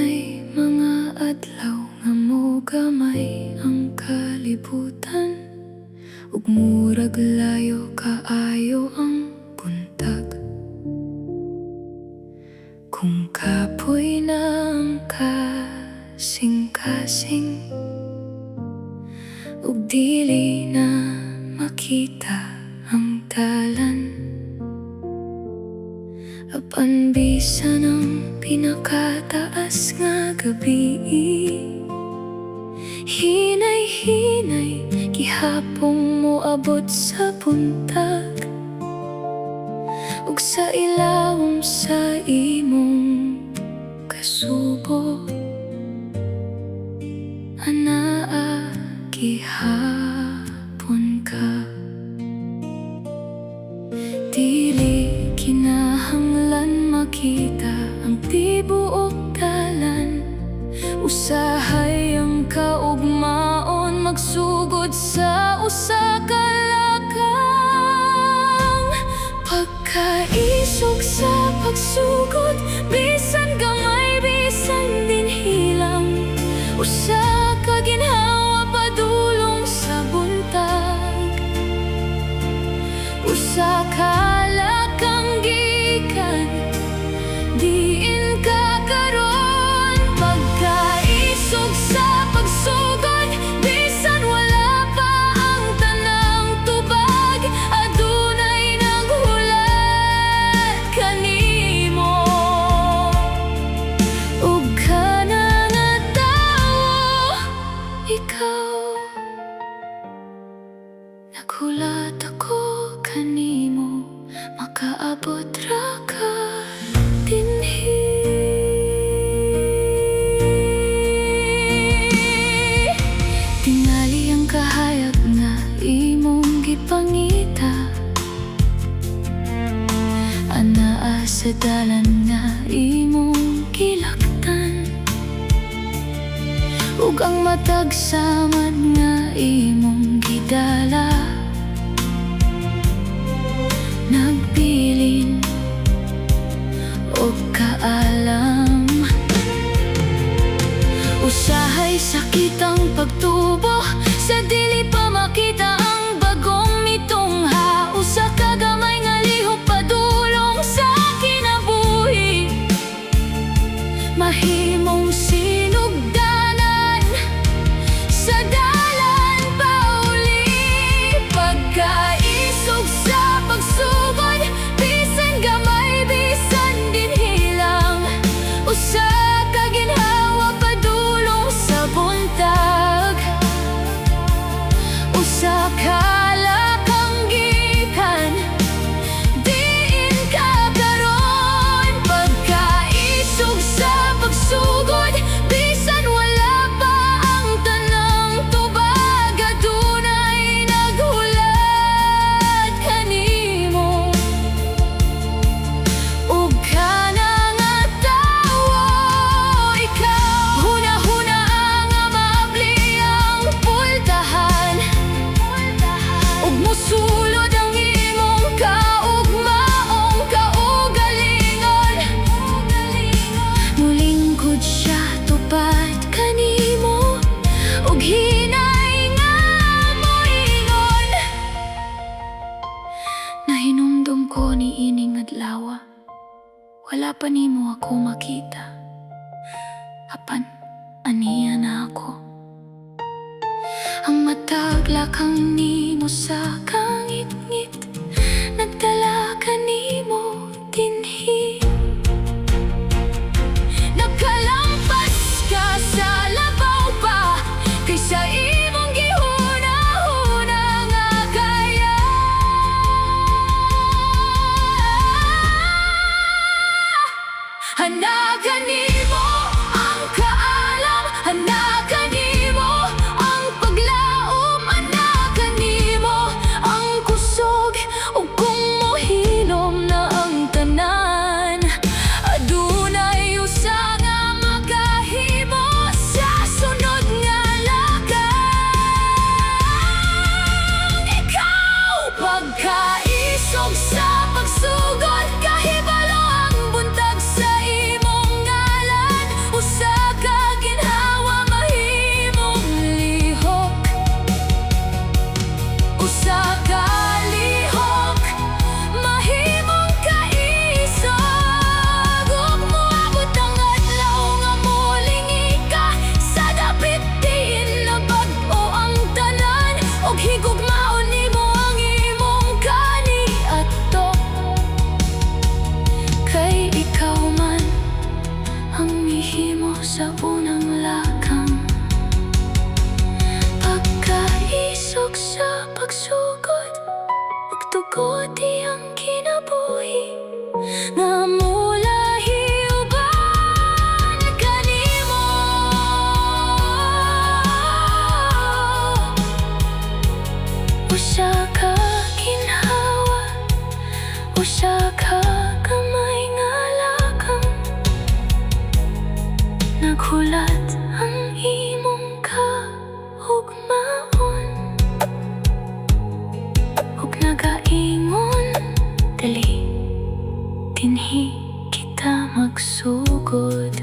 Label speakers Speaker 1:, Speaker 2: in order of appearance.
Speaker 1: Dunay mga adlaw nga mogamay ang kalibutan, ug murag layo kaayo ang buntag. Kung kapoy na ang kasing-kasing, ug dili na makita ang dalan, apan bisan ang pinakataas nga gabi, hinay-hinay gihapong moabot sa buntag, ug sa ilawom sa imong kasubo anaa gihapon ka. Dili kinahanglan makita ang tibuok dalan, usahay ang kaugmaon magsugod sa usa ka lakang. Pagkaisog sa pagsugod, bisan gamay bisan din hilang, usa ka ginhawa padulong sa buntag, usa ka lakang gikan diin ka karon. Pagkaisog sa pagsugod, bisan wala pa ang tanang tubag, adunay naghulat kanimo. Ug kana nga tawo, ikaw, naghulat ako kanimo, makaabot ra ka dinhi. Tingali ang kahayag nga imong gipangita, anaa sa dalan nga imong gilaktan, ug ang matag samad nga imong gidala, nagbilin o kaalam. Usahay sakit ang pagtubo sa dili pa makita ang bagong mitungha, usa ka gamay nga lihok padulong sa kinabuhi, mahimong sinugdanan sa dalan pauli. Pagkaisog sa pagsugod, bisan gamay bisan din hilang, usa ka ginhawa padulong sa buntag, usa ka lakang gikan diin ka karon. Pagkaisog sa pagsugod, bisan wala pa ang tanang tubag, adunay naghulat kanimo. Ug kana nga tawo, ikaw, hunahuna nga maabli ang pultahan, ug mosulod ang imong kaugmaong kaugalingon. Mulingkod siya tupad kanimo, ug hinay nga moingon. Nahinumdum ko niining adlaw, wala pa nimo ako makita, apan aniya na ako. Ang matag lakang nimo sa kangit-ngit, nagdala kanimo dinhi. Nagkalampas ka sa labaw pa, kaysa imong gihuna-huna nga kaya. Hanagan nimo ang kaalam, hanagan nimo ang paglaom, hanagan nimo ang kusog, ug kung mohilom na sa unang lakang. Pagkaisog sa pagsugod, nagtugod iyang kinabuhi nga mula hiuban kanimo. Usa ka ginhawa, usa ka gamay nga lakang, naghulat ang imong kahugmaon, ug nagaingon, dali dinhi kita magsugod.